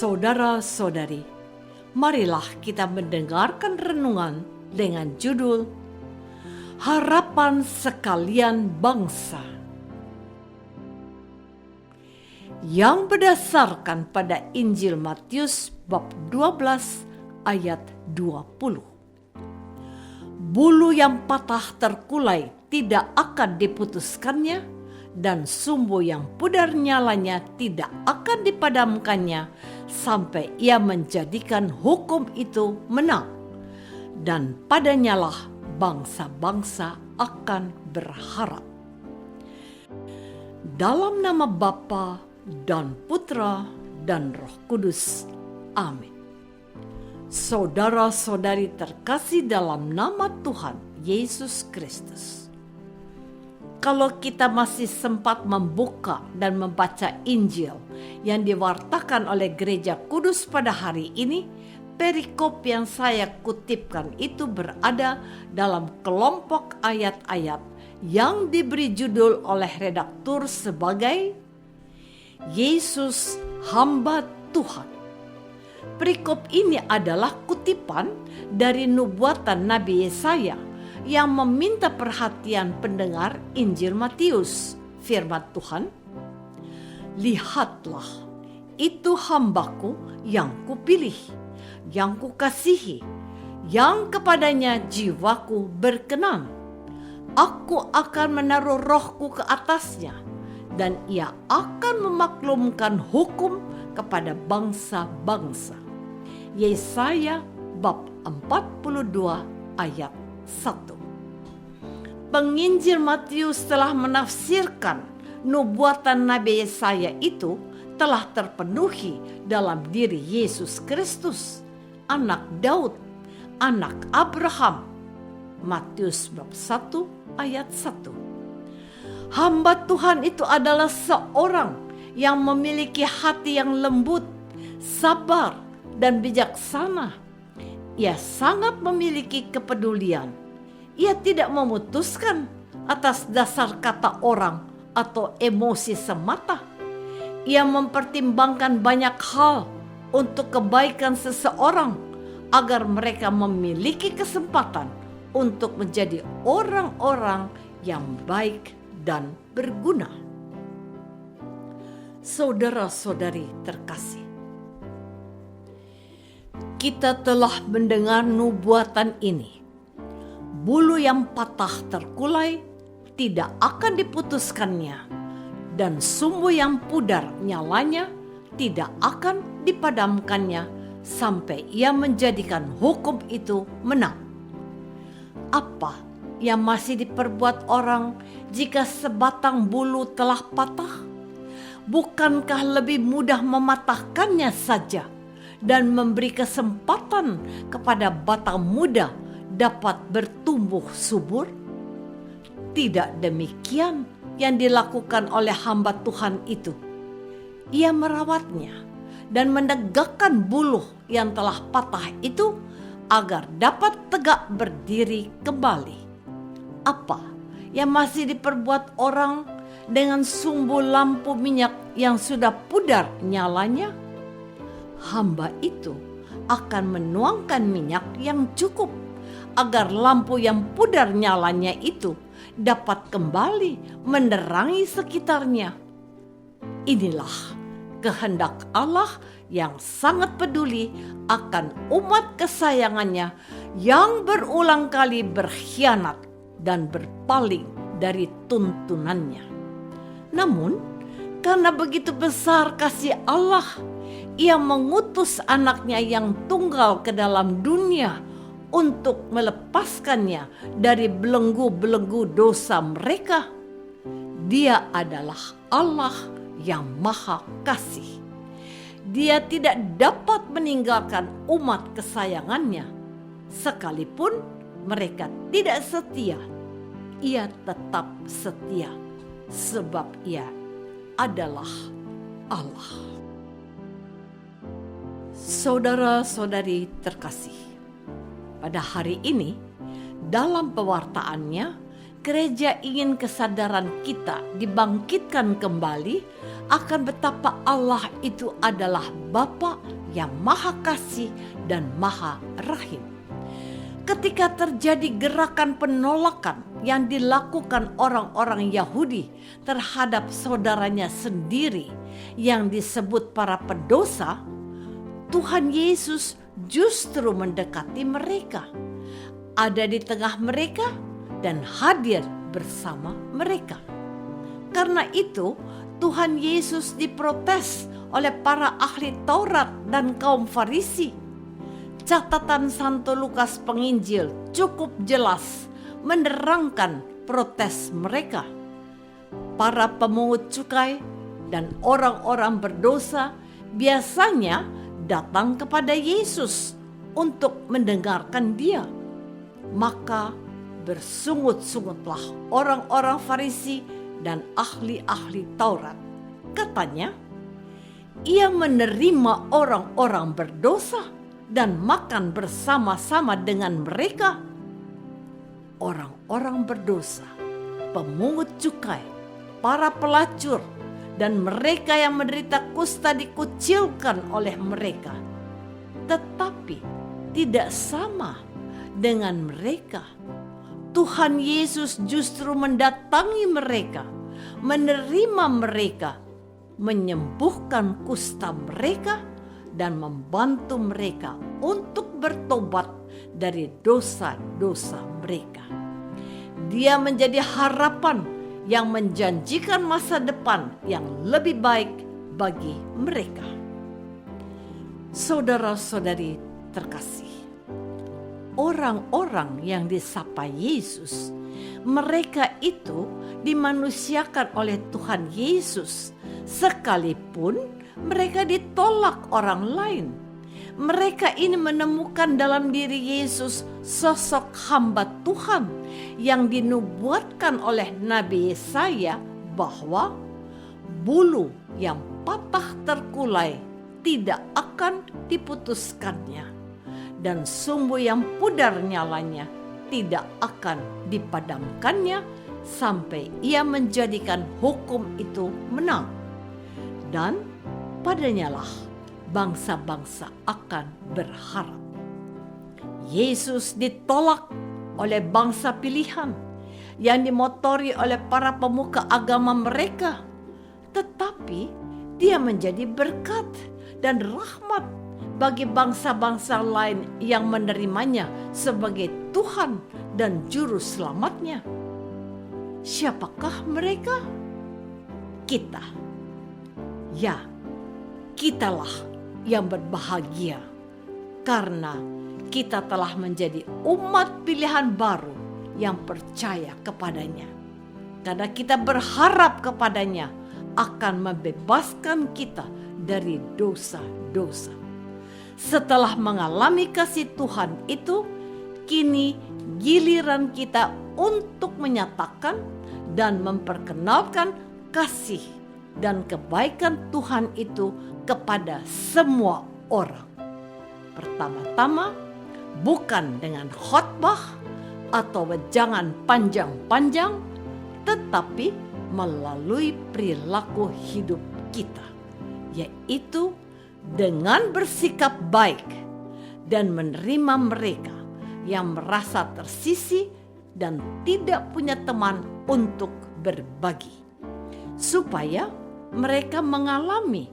Saudara-saudari, marilah kita mendengarkan renungan dengan judul Harapan Sekalian Bangsa, yang berdasarkan pada Injil Matius bab 12 ayat 20. Bulu yang patah terkulai tidak akan diputuskannya, dan sumbu yang pudar nyalanya tidak akan dipadamkannya sampai ia menjadikan hukum itu menang. Dan padanyalah bangsa-bangsa akan berharap. Dalam nama Bapa dan Putra dan Roh Kudus. Amin. Saudara-saudari terkasih dalam nama Tuhan Yesus Kristus. Kalau kita masih sempat membuka dan membaca Injil yang diwartakan oleh Gereja Kudus pada hari ini, perikop yang saya kutipkan itu berada dalam kelompok ayat-ayat yang diberi judul oleh redaktur sebagai Yesus Hamba Tuhan. Perikop ini adalah kutipan dari nubuatan Nabi Yesaya yang meminta perhatian pendengar Injil Matius. Firman Tuhan, "Lihatlah, itu hambaku yang kupilih, yang kukasihi, yang kepadanya jiwaku berkenan. Aku akan menaruh rohku ke atasnya, dan ia akan memaklumkan hukum kepada bangsa-bangsa." Yesaya bab 42 ayat 1. Penginjil Matius telah menafsirkan nubuatan Nabi Yesaya itu telah terpenuhi dalam diri Yesus Kristus, anak Daud, anak Abraham. Matius bab 1 ayat 1. Hamba Tuhan itu adalah seorang yang memiliki hati yang lembut, sabar, dan bijaksana. Ia sangat memiliki kepedulian. Ia tidak memutuskan atas dasar kata orang atau emosi semata. Ia mempertimbangkan banyak hal untuk kebaikan seseorang agar mereka memiliki kesempatan untuk menjadi orang-orang yang baik dan berguna. Saudara-saudari terkasih, kita telah mendengar nubuatan ini. Bulu yang patah terkulai tidak akan diputuskannya, dan sumbu yang pudar nyalanya tidak akan dipadamkannya sampai ia menjadikan hukum itu menang. Apa yang masih diperbuat orang jika sebatang bulu telah patah? Bukankah lebih mudah mematahkannya saja dan memberi kesempatan kepada batang muda dapat bertumbuh subur? Tidak demikian yang dilakukan oleh hamba Tuhan itu. Ia merawatnya dan menegakkan buluh yang telah patah itu agar dapat tegak berdiri kembali. Apa yang masih diperbuat orang dengan sumbu lampu minyak yang sudah pudar nyalanya? Hamba itu akan menuangkan minyak yang cukup agar lampu yang pudar nyalanya itu dapat kembali menerangi sekitarnya. Inilah kehendak Allah yang sangat peduli akan umat kesayangannya yang berulang kali berkhianat dan berpaling dari tuntunannya. Namun, karena begitu besar kasih Allah, Ia mengutus anaknya yang tunggal ke dalam dunia untuk melepaskannya dari belenggu-belenggu dosa mereka. Dia adalah Allah yang Maha Kasih. Dia tidak dapat meninggalkan umat kesayangannya, sekalipun mereka tidak setia. Ia tetap setia, sebab Ia adalah Allah. Saudara-saudari terkasih, pada hari ini dalam pewartaannya, gereja ingin kesadaran kita dibangkitkan kembali akan betapa Allah itu adalah Bapa yang Maha Kasih dan Maha Rahim. Ketika terjadi gerakan penolakan yang dilakukan orang-orang Yahudi terhadap saudaranya sendiri yang disebut para pendosa, Tuhan Yesus justru mendekati mereka, ada di tengah mereka dan hadir bersama mereka. Karena itu, Tuhan Yesus diprotes oleh para ahli Taurat dan kaum Farisi. Catatan Santo Lukas Penginjil cukup jelas menerangkan protes mereka. Para pemungut cukai dan orang-orang berdosa biasanya datang kepada Yesus untuk mendengarkan Dia. Maka bersungut-sungutlah orang-orang Farisi dan ahli-ahli Taurat. Katanya, Ia menerima orang-orang berdosa dan makan bersama-sama dengan mereka. Orang-orang berdosa, pemungut cukai, para pelacur, dan mereka yang menderita kusta dikucilkan oleh mereka. Tetapi tidak sama dengan mereka. Tuhan Yesus justru mendatangi mereka, menerima mereka, menyembuhkan kusta mereka, dan membantu mereka untuk bertobat dari dosa-dosa mereka. Dia menjadi harapan yang menjanjikan masa depan yang lebih baik bagi mereka. Saudara-saudari terkasih, orang-orang yang disapa Yesus, mereka itu dimanusiakan oleh Tuhan Yesus, sekalipun mereka ditolak orang lain. Mereka ini menemukan dalam diri Yesus sosok hamba Tuhan yang dinubuatkan oleh Nabi Yesaya bahwa bulu yang patah terkulai tidak akan diputuskannya, dan sumbu yang pudar nyalanya tidak akan dipadamkannya sampai Ia menjadikan hukum itu menang. Dan padanyalah bangsa-bangsa akan berharap. Yesus ditolak oleh bangsa pilihan yang dimotori oleh para pemuka agama mereka, tetapi Dia menjadi berkat dan rahmat bagi bangsa-bangsa lain yang menerimanya sebagai Tuhan dan Juru Selamatnya. Siapakah mereka? Kita. Ya, kitalah yang berbahagia karena kita telah menjadi umat pilihan baru yang percaya kepadanya. Karena kita berharap kepadanya akan membebaskan kita dari dosa-dosa. Setelah mengalami kasih Tuhan itu, kini giliran kita untuk menyatakan dan memperkenalkan kasih dan kebaikan Tuhan itu kepada semua orang. Pertama-tama, bukan dengan khotbah atau wejangan panjang-panjang, tetapi melalui perilaku hidup kita, yaitu dengan bersikap baik dan menerima mereka yang merasa tersisih dan tidak punya teman untuk berbagi, supaya mereka mengalami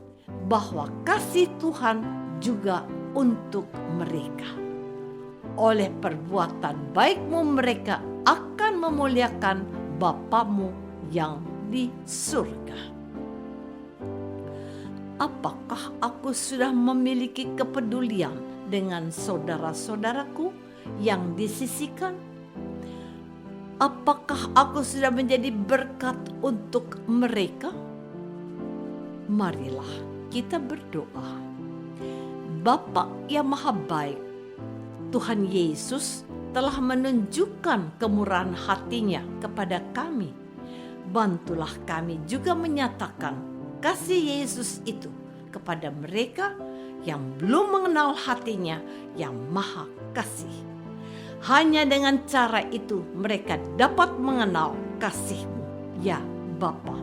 bahwa kasih Tuhan juga untuk mereka. Oleh perbuatan baikmu mereka akan memuliakan Bapamu yang di surga. Apakah aku sudah memiliki kepedulian dengan saudara-saudaraku yang disisihkan? Apakah aku sudah menjadi berkat untuk mereka? Marilah kita berdoa. Bapa yang Maha Baik, Tuhan Yesus telah menunjukkan kemurahan hati-Nya kepada kami. Bantulah kami juga menyatakan kasih Yesus itu kepada mereka yang belum mengenal hati-Nya yang Maha Kasih. Hanya dengan cara itu mereka dapat mengenal kasih-Mu, ya Bapa.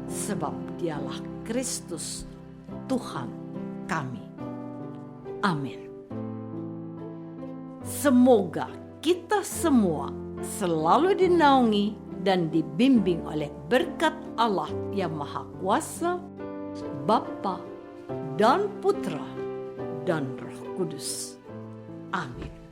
sebab Dialah Kristus Tuhan kami. Amin. Semoga kita semua selalu dinaungi dan dibimbing oleh berkat Allah yang Maha Kuasa, Bapa dan Putra dan Roh Kudus. Amin.